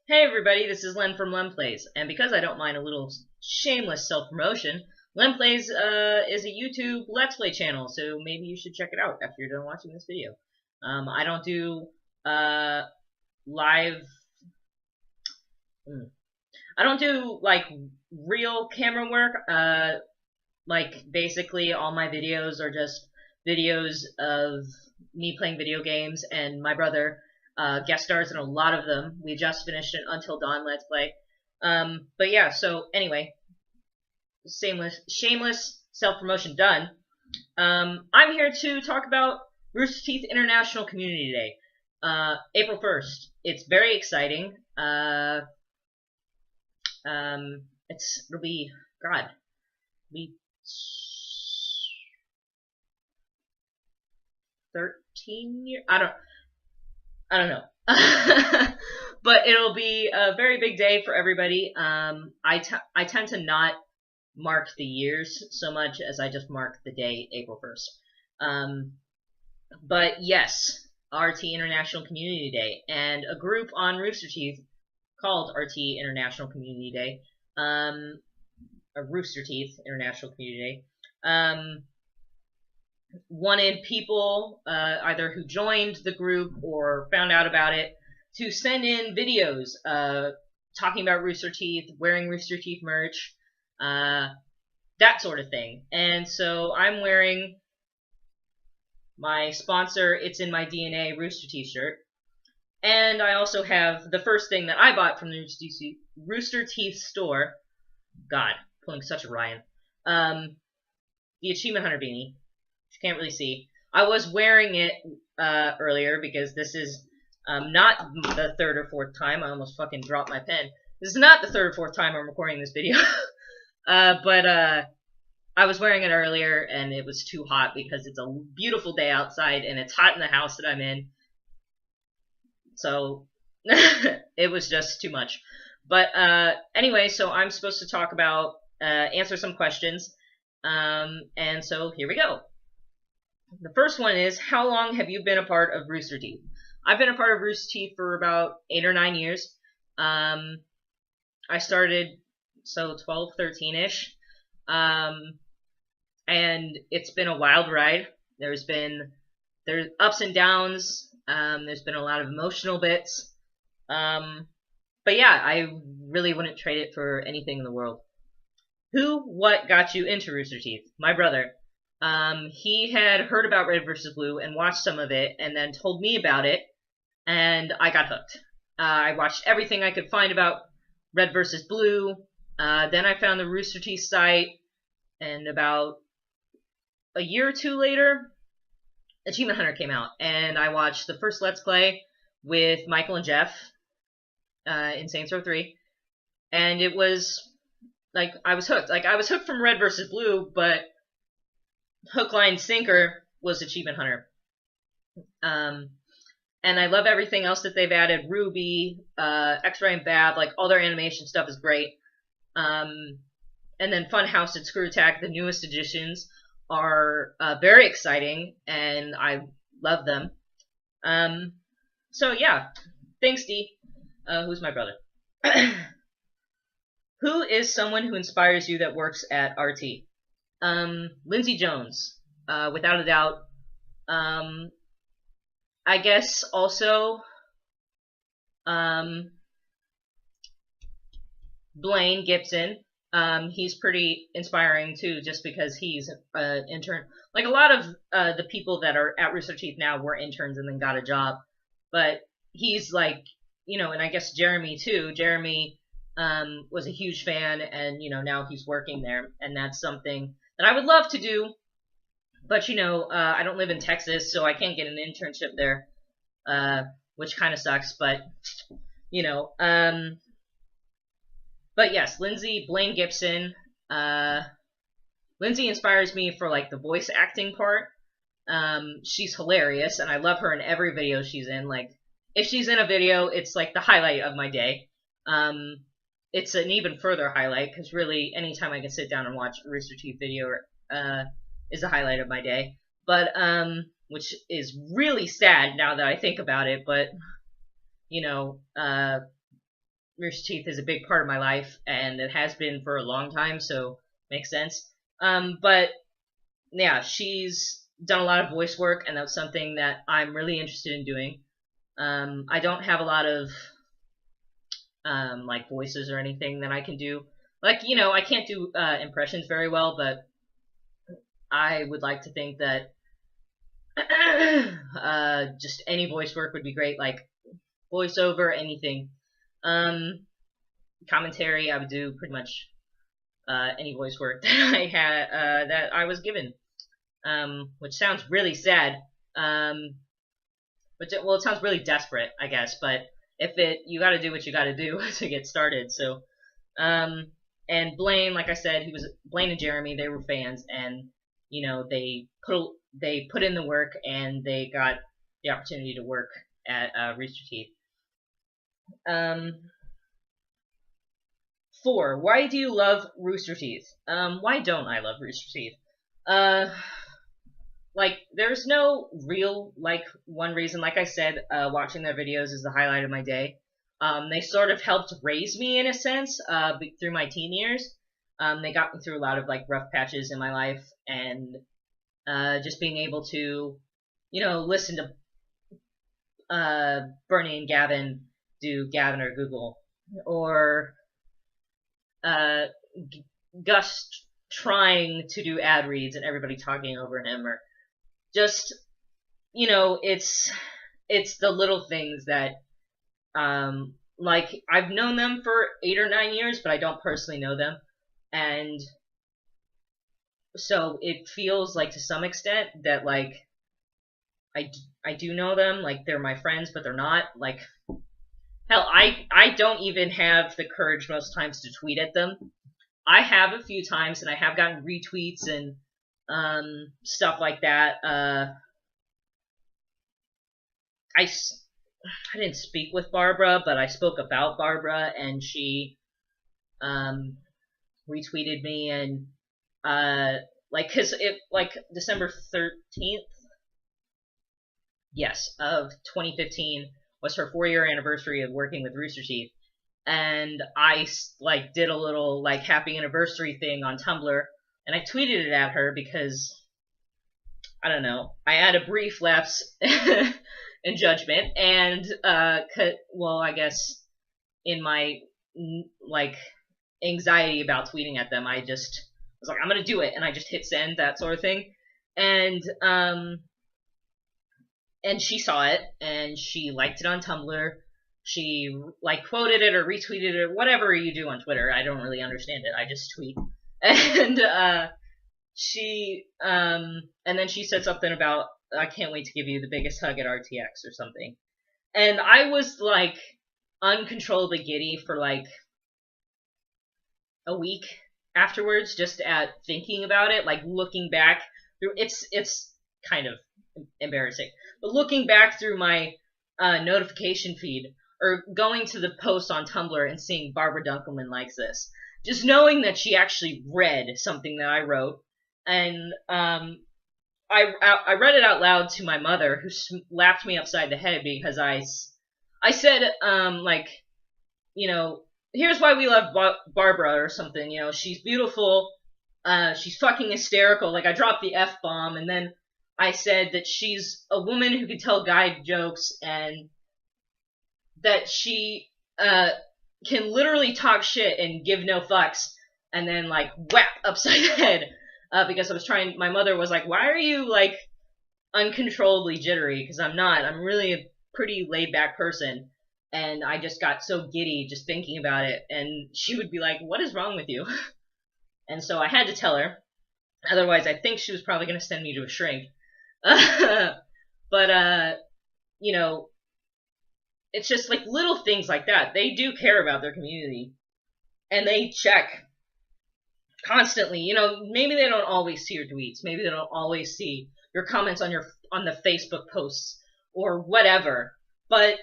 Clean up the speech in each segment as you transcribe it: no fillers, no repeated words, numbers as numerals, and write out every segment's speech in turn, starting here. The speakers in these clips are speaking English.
Hey everybody, this is Len from Len Plays, and because I don't mind a little shameless self-promotion, Len Plays is a YouTube Let's Play channel, so maybe you should check it out after you're done watching this video. I don't do live, I don't do like real camera work. Like basically all my videos are just videos of me playing video games, and my brother guest stars in a lot of them. We just finished an Until Dawn Let's Play. But yeah, so anyway, shameless self-promotion done. I'm here to talk about Rooster Teeth International Community Day, April 1st. It's very exciting. It'll be, God, be 13 years. I don't know. But it'll be a very big day for everybody. I tend to not mark the years so much as I just mark the day, April 1st. But yes, RT International Community Day, and a group on Rooster Teeth called RT International Community Day, Rooster Teeth International Community Day, wanted people, either who joined the group or found out about it, to send in videos talking about Rooster Teeth, wearing Rooster Teeth merch, that sort of thing. And so I'm wearing my sponsor, It's in My DNA Rooster Teeth shirt. And I also have the first thing that I bought from the Rooster Teeth store. God, pulling such a Ryan. The Achievement Hunter beanie. You can't really see. I was wearing it earlier because this is not the third or fourth time. I almost fucking dropped my pen. This is not the third or fourth time I'm recording this video. But I was wearing it earlier and it was too hot because it's a beautiful day outside and it's hot in the house that I'm in. So it was just too much. But anyway, so I'm supposed to talk about, answer some questions. And so here we go. The first one is, how long have you been a part of Rooster Teeth? I've been a part of Rooster Teeth for about 8 or 9 years. I started, 12, 13-ish. And it's been a wild ride. There's ups and downs. There's been a lot of emotional bits. But yeah, I really wouldn't trade it for anything in the world. What got you into Rooster Teeth? My brother. He had heard about Red vs. Blue and watched some of it and then told me about it, and I got hooked. I watched everything I could find about Red vs. Blue. Then I found the Rooster Teeth site, and about a year or two later, Achievement Hunter came out, and I watched the first Let's Play with Michael and Jeff in Saints Row 3, and it was, like, I was hooked. Like, I was hooked from Red vs. Blue, but hook, line, sinker was Achievement Hunter. And I love everything else that they've added. Ruby, X-Ray and Bab, like, all their animation stuff is great. And then Funhouse and Screw Attack, the newest additions, are very exciting, and I love them. So yeah, thanks, D. Who's my brother? Who is someone who inspires you that works at RT? Lindsay Jones, without a doubt. I guess also, Blaine Gibson. He's pretty inspiring too, just because he's an intern. Like, a lot of the people that are at Rooster Teeth now were interns and then got a job. But he's like, and I guess Jeremy too. Jeremy was a huge fan, and now he's working there, and that's something that I would love to do. But I don't live in Texas, so I can't get an internship there, which kind of sucks. But But yes, Blaine Gibson. Lindsay inspires me for, like, the voice acting part. She's hilarious, and I love her in every video she's in. Like, if she's in a video, it's like the highlight of my day. It's an even further highlight, because really, anytime I can sit down and watch a Rooster Teeth video is a highlight of my day. But, which is really sad now that I think about it, but, Rooster Teeth is a big part of my life, and it has been for a long time, so makes sense. But yeah, she's done a lot of voice work, and that's something that I'm really interested in doing. I don't have a lot of like voices or anything that I can do. Like, I can't do impressions very well, but I would like to think that just any voice work would be great, like voiceover, anything. Commentary, I would do pretty much any voice work that I had that I was given. Which sounds really sad. Well, it sounds really desperate, I guess. But you got to do what you got to do to get started. So, and Blaine, like I said, Blaine and Jeremy. They were fans, and they put in the work, and they got the opportunity to work at Rooster Teeth. 4. Why do you love Rooster Teeth? Why don't I love Rooster Teeth? Like, there's no real, like, one reason. Like I said, watching their videos is the highlight of my day. They sort of helped raise me, in a sense, through my teen years. They got me through a lot of, like, rough patches in my life, and just being able to, listen to Bernie and Gavin do Gavin or Google, or Gus trying to do ad reads and everybody talking over him, or just, it's the little things that, like, I've known them for 8 or 9 years, but I don't personally know them, and so it feels like, to some extent, that, like, I do know them, like, they're my friends, but they're not, like, hell, I don't even have the courage most times to tweet at them. I have a few times, and I have gotten retweets and stuff like that. I didn't speak with Barbara, but I spoke about Barbara, and she retweeted me, and cause December 13th, yes, of 2015 was her 4-year anniversary of working with Rooster Teeth, and I did a little happy anniversary thing on Tumblr. And I tweeted it at her because, I don't know, I had a brief lapse in judgment, and, I guess in my, anxiety about tweeting at them, I just was like, I'm gonna do it, and I just hit send, that sort of thing. And she saw it, and she liked it on Tumblr. She, quoted it or retweeted it, or whatever you do on Twitter. I don't really understand it. I just tweet. And and then she said something about, I can't wait to give you the biggest hug at RTX or something. And I was uncontrollably giddy for a week afterwards, just at thinking about it, looking back through, it's kind of embarrassing, but looking back through my notification feed, or going to the post on Tumblr and seeing Barbara Dunkelman likes this. Just knowing that she actually read something that I wrote, and I read it out loud to my mother, who slapped me upside the head because I said, here's why we love Barbara or something, she's beautiful, she's fucking hysterical, I dropped the F-bomb, and then I said that she's a woman who can tell guide jokes, and that she can literally talk shit and give no fucks, and then whap upside the head, because my mother was like, why are you uncontrollably jittery? Because I'm not. I'm really a pretty laid back person, and I just got so giddy just thinking about it, and she would be like, what is wrong with you? And so I had to tell her, otherwise I think she was probably going to send me to a shrink. But it's just little things like that. They do care about their community, and they check constantly. Maybe they don't always see your tweets. Maybe they don't always see your comments on the Facebook posts or whatever. But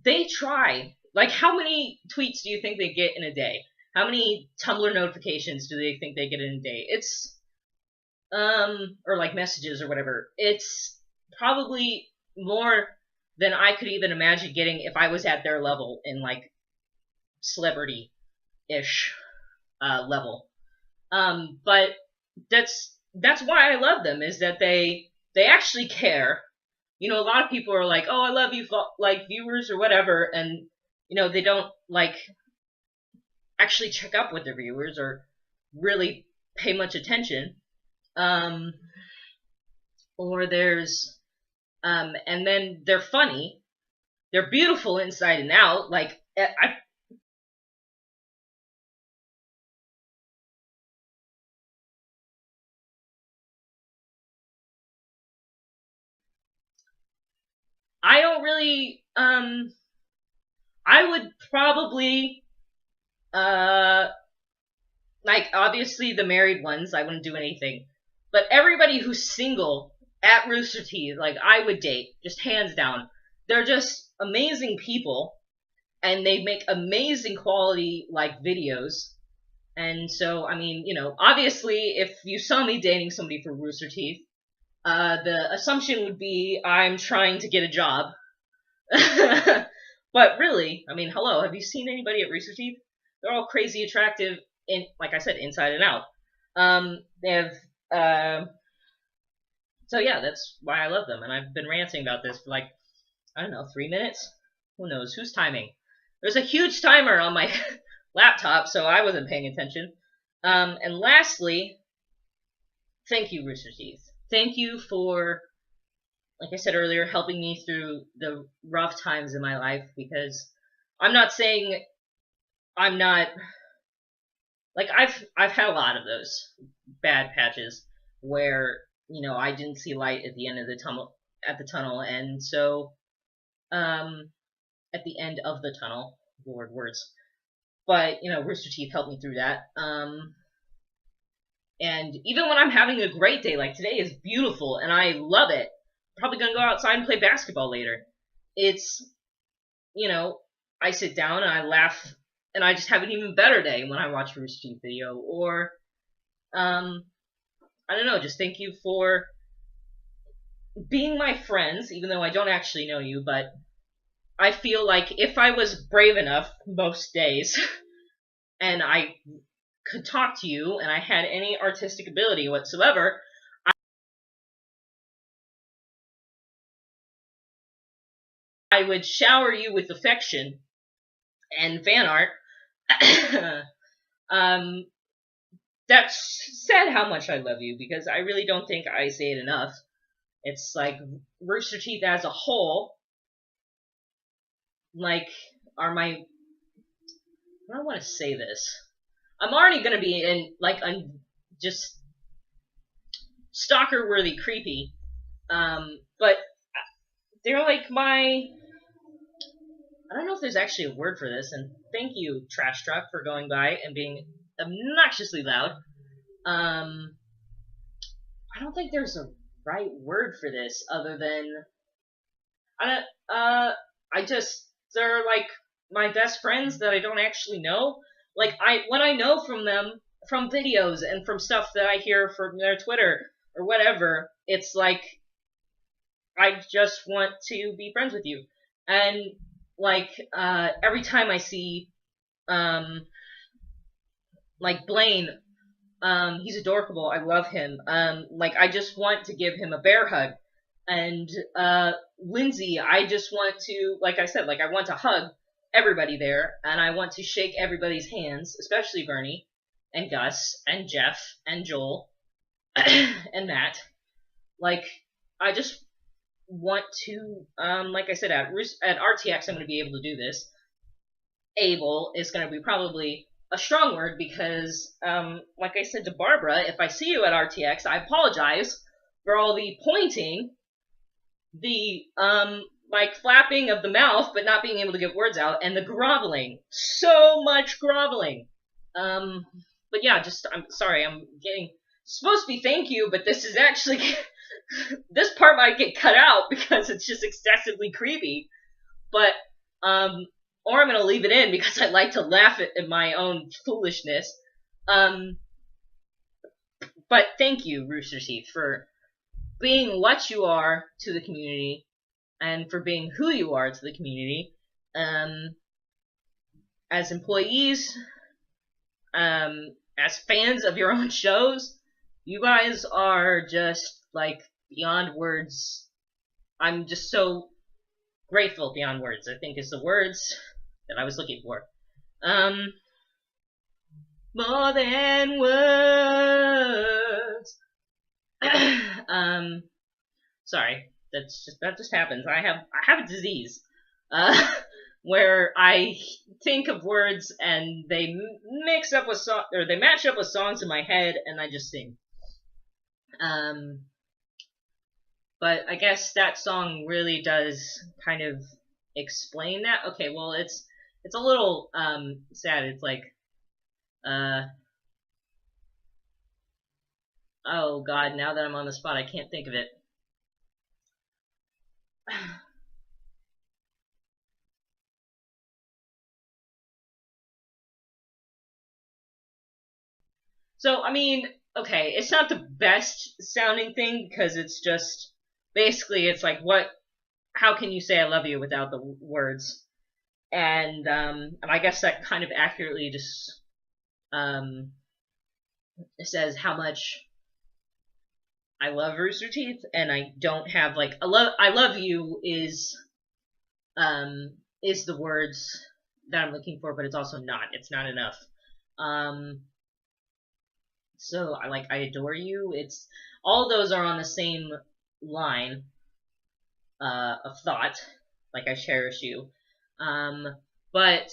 they try. How many tweets do you think they get in a day? How many Tumblr notifications do they think they get in a day? It's or messages or whatever. It's probably more than I could even imagine getting if I was at their level in celebrity-ish level. But that's why I love them, is that they actually care. You know, a lot of people are like, "Oh, I love you," like viewers or whatever, and you know, they don't like actually check up with their viewers or really pay much attention. Um, or there's and then they're funny, they're beautiful inside and out. Like I don't really I would probably uh like, obviously the married ones I wouldn't do anything, but everybody who's single at Rooster Teeth, like, I would date, just hands down. They're just amazing people, and they make amazing quality, like, videos. And so, I mean, you know, obviously if you saw me dating somebody for Rooster Teeth, the assumption would be I'm trying to get a job. But really, I mean, hello, have you seen anybody at Rooster Teeth? They're all crazy attractive, like I said, inside and out. They have, so yeah, that's why I love them, and I've been ranting about this for like, I don't know, 3 minutes? Who knows? Who's timing? There's a huge timer on my laptop, so I wasn't paying attention. And lastly, thank you, Rooster Teeth. Thank you for, like I said earlier, helping me through the rough times in my life, because I'm not saying I'm not, like, I've had a lot of those bad patches where, you know, I didn't see light at the end of the tunnel, and so at the end of the tunnel, Lord words. But, you know, Rooster Teeth helped me through that. And even when I'm having a great day, like today is beautiful and I love it, I'm probably gonna go outside and play basketball later. It's, you know, I sit down and I laugh and I just have an even better day when I watch a Rooster Teeth video. Or, I don't know, just thank you for being my friends, even though I don't actually know you, but I feel like if I was brave enough most days and I could talk to you and I had any artistic ability whatsoever, I would shower you with affection and fan art. That's said how much I love you, because I really don't think I say it enough. It's like Rooster Teeth as a whole, like, are my, I don't want to say this. I'm already gonna be in, like, just stalker-worthy creepy. But they're like my, I don't know if there's actually a word for this, and thank you, Trash Truck, for going by and being obnoxiously loud. I don't think there's a right word for this other than, they're like my best friends that I don't actually know. Like, what I know from them, from videos and from stuff that I hear from their Twitter or whatever, it's like, I just want to be friends with you. And, like, every time I see, like, Blaine, he's adorable, I love him, like, I just want to give him a bear hug. And, Lindsay, I just want to, like I said, like, I want to hug everybody there, and I want to shake everybody's hands, especially Bernie, and Gus, and Jeff, and Joel, and Matt. Like, I just want to, like I said, at RTX, I'm going to be able to do this. Able is going to be probably a strong word, because, like I said to Barbara, if I see you at RTX, I apologize for all the pointing, the, like, flapping of the mouth, but not being able to get words out, and the groveling. So much groveling. But yeah, just, I'm sorry, I'm getting, supposed to be thank you, but this is actually, this part might get cut out because it's just excessively creepy. But, or I'm gonna leave it in because I like to laugh at my own foolishness. But thank you, Rooster Teeth, for being what you are to the community, and for being who you are to the community, as employees, as fans of your own shows, you guys are just like beyond words. I'm just so grateful beyond words, I think is the words that I was looking for. More than words. Sorry, that just happens. I have a disease, where I think of words and they mix up with they match up with songs in my head, and I just sing. But I guess that song really does kind of explain that. Okay, well, it's a little sad. It's like, oh God, now that I'm on the spot, I can't think of it. So, I mean, okay, it's not the best sounding thing because it's just basically it's like how can you say I love you without the words? And I guess that kind of accurately just says how much I love Rooster Teeth, and I don't have like I love you is the words that I'm looking for, but it's also not. It's not enough. So I adore you. It's all those are on the same line of thought. Like I cherish you. But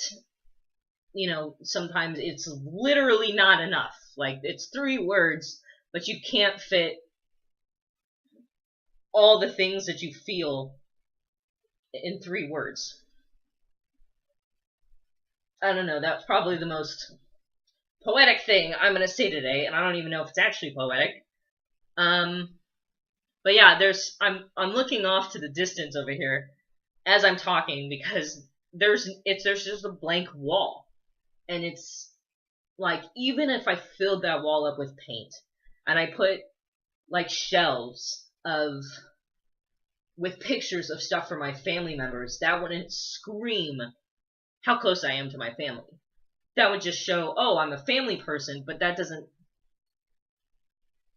you know, sometimes it's literally not enough. Like it's 3 words, but you can't fit all the things that you feel in 3 words. I don't know, that's probably the most poetic thing I'm gonna say today, and I don't even know if it's actually poetic. But yeah, I'm looking off to the distance over here as I'm talking because there's just a blank wall. And it's like, even if I filled that wall up with paint and I put like shelves with pictures of stuff for my family members, that wouldn't scream how close I am to my family. That would just show, oh, I'm a family person, but that doesn't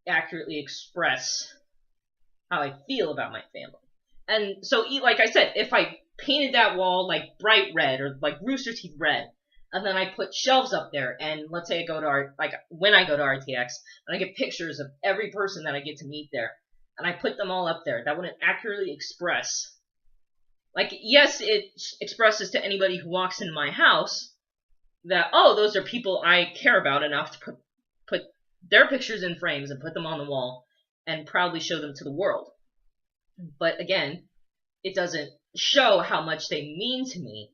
accurately express how I feel about my family. And so, like I said, if I painted that wall like bright red or like Rooster Teeth red, and then I put shelves up there, and let's say I go to when I go to RTX, and I get pictures of every person that I get to meet there, and I put them all up there, that wouldn't accurately express. Like, yes, it expresses to anybody who walks into my house that, oh, those are people I care about enough to put their pictures in frames and put them on the wall and proudly show them to the world. But again, it doesn't show how much they mean to me.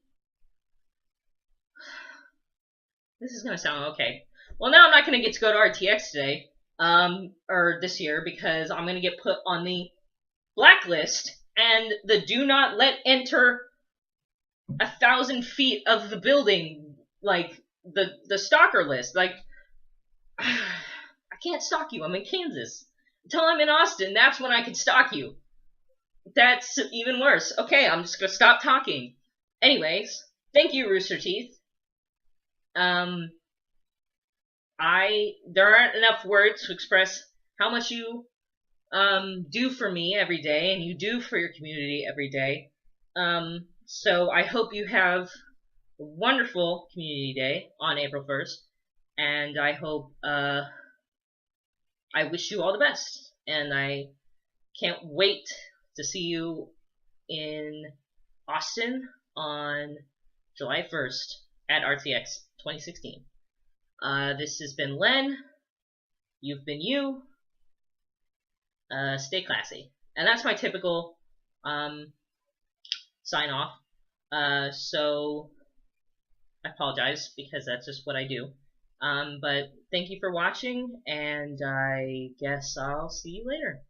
This is gonna sound okay. Well, now I'm not gonna get to go to RTX today, or this year, because I'm gonna get put on the blacklist and the do not let enter 1,000 feet of the building, like the stalker list. Like, I can't stalk you. I'm in Kansas. Until I'm in Austin, that's when I can stalk you. That's even worse. Okay, I'm just gonna stop talking. Anyways, thank you, Rooster Teeth. There aren't enough words to express how much you do for me every day, and you do for your community every day. So I hope you have a wonderful Community Day on April 1st, and I hope I wish you all the best, and I can't wait to see you in Austin on July 1st at RTX 2016. This has been Len. You've been you. Stay classy. And that's my typical sign off. So I apologize because that's just what I do. But thank you for watching, and I guess I'll see you later.